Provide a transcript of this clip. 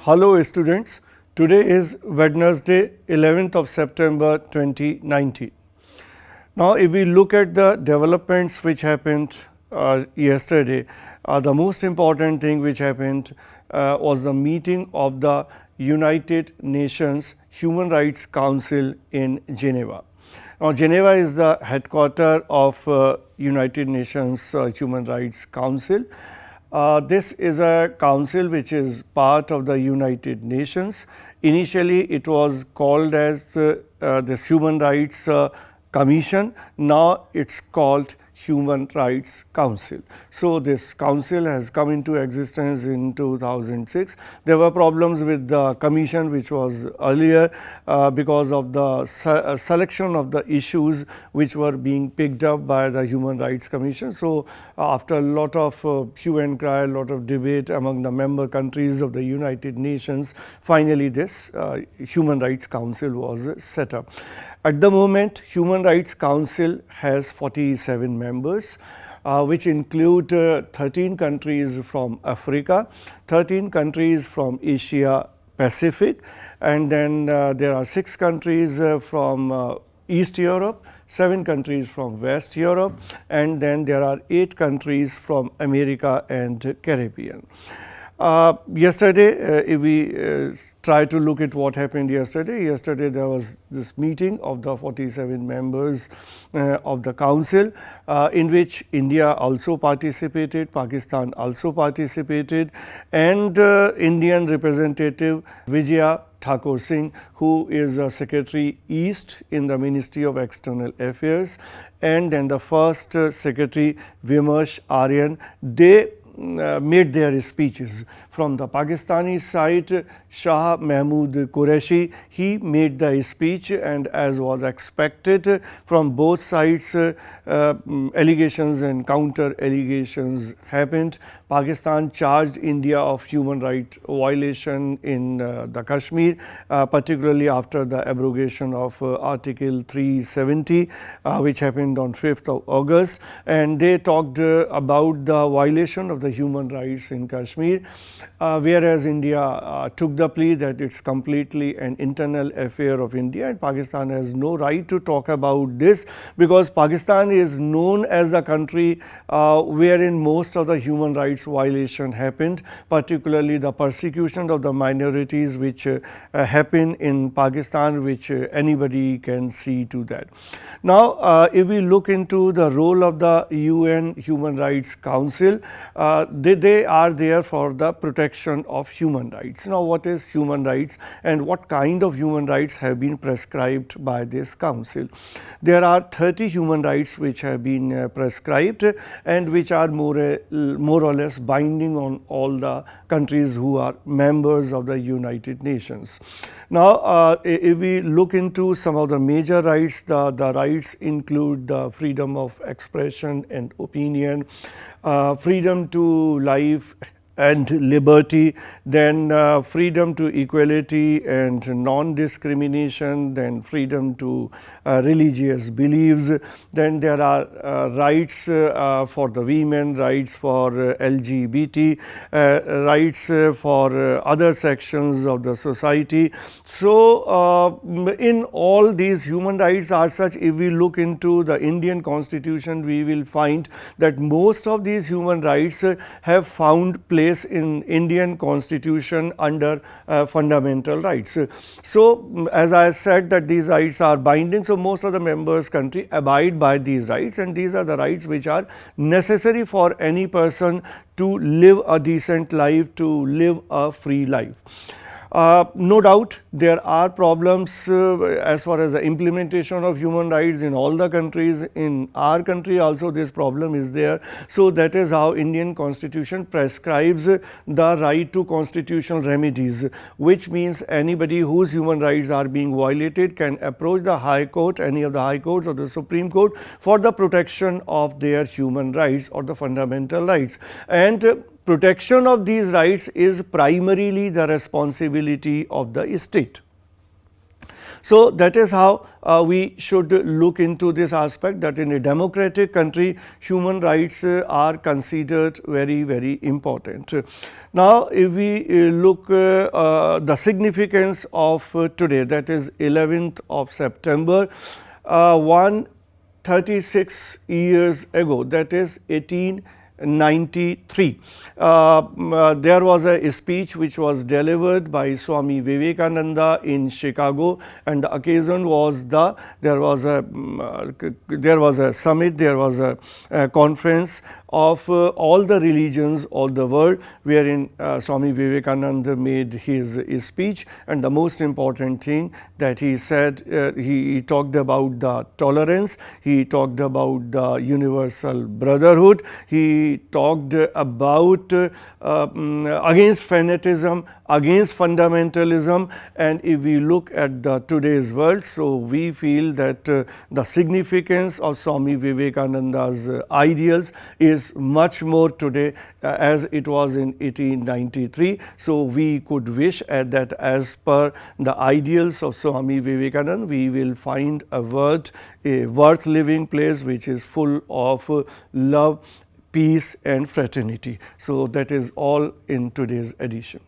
Hello students, today is Wednesday 11th of September 2019. Now if we look at the developments which happened yesterday, the most important thing which happened was the meeting of the United Nations Human Rights Council in Geneva. Now Geneva is the headquarter of United Nations Human Rights Council. This is a council which is part of the United Nations. Initially it was called as this Human Rights Commission. Now it is called Human Rights Council. So this council has come into existence in 2006. There were problems with the commission which was earlier because of the selection of the issues which were being picked up by the Human Rights Commission. So after a lot of hue and cry, a lot of debate among the member countries of the United Nations, finally this Human Rights Council was set up. At the moment, Human Rights Council has 47 members, which include 13 countries from Africa, 13 countries from Asia Pacific, and then there are 6 countries from East Europe, 7 countries from West Europe, and then there are 8 countries from America and Caribbean. Yesterday, if we try to look at what happened yesterday there was this meeting of the 47 members of the council in which India also participated, Pakistan also participated, and Indian representative Vijaya Thakur Singh, who is a Secretary East in the Ministry of External Affairs, and then the first Secretary Vimash Aryan, they made their speeches. From the Pakistani side, Shah Mahmood Qureshi, he made the speech, and as was expected from both sides, allegations and counter allegations happened. Pakistan charged India of human right violation in the Kashmir, particularly after the abrogation of Article 370 which happened on 5th of August, and they talked about the violation of the human rights in Kashmir, whereas India took the plea that it is completely an internal affair of India and Pakistan has no right to talk about this, because Pakistan is known as the country wherein most of the human rights violation happened, particularly the persecution of the minorities which happen in Pakistan, which anybody can see to that. Now if we look into the role of the UN Human Rights Council, they are there for the protection of human rights. Now what is human rights and what kind of human rights have been prescribed by this council? There are 30 human rights which have been prescribed and which are more or less binding on all the countries who are members of the United Nations. Now if we look into some of the major rights, the rights include the freedom of expression and opinion, freedom to life and liberty, then freedom to equality and non-discrimination, then freedom to religious beliefs, then there are rights for the women, rights for LGBT, rights for other sections of the society. So in all these human rights are such, if we look into the Indian Constitution, we will find that most of these human rights have found place in Indian Constitution under fundamental rights. So as I said that these rights are binding, so most of the members country abide by these rights, and these are the rights which are necessary for any person to live a decent life, to live a free life. No doubt there are problems as far as the implementation of human rights in all the countries. In our country also this problem is there. So that is how Indian Constitution prescribes the right to constitutional remedies, which means anybody whose human rights are being violated can approach the High Court, any of the High Courts or the Supreme Court, for the protection of their human rights or the fundamental rights. And protection of these rights is primarily the responsibility of the state. So that is how we should look into this aspect, that in a democratic country human rights are considered very, very important. Now, if we look the significance of today, that is 11th of September, 136 years ago, that is 1893, there was a speech which was delivered by Swami Vivekananda in Chicago, and the occasion was there was a summit, there was a conference of all the religions of the world, wherein Swami Vivekananda made his speech, and the most important thing that he said, he talked about the tolerance, he talked about the universal brotherhood, he talked about against fanatism, against fundamentalism. And if we look at the today's world, so we feel that the significance of Swami Vivekananda's ideals is much more today as it was in 1893. So we could wish that as per the ideals of Swami Vivekananda, we will find a worth living place which is full of love, peace and fraternity. So that is all in today's edition.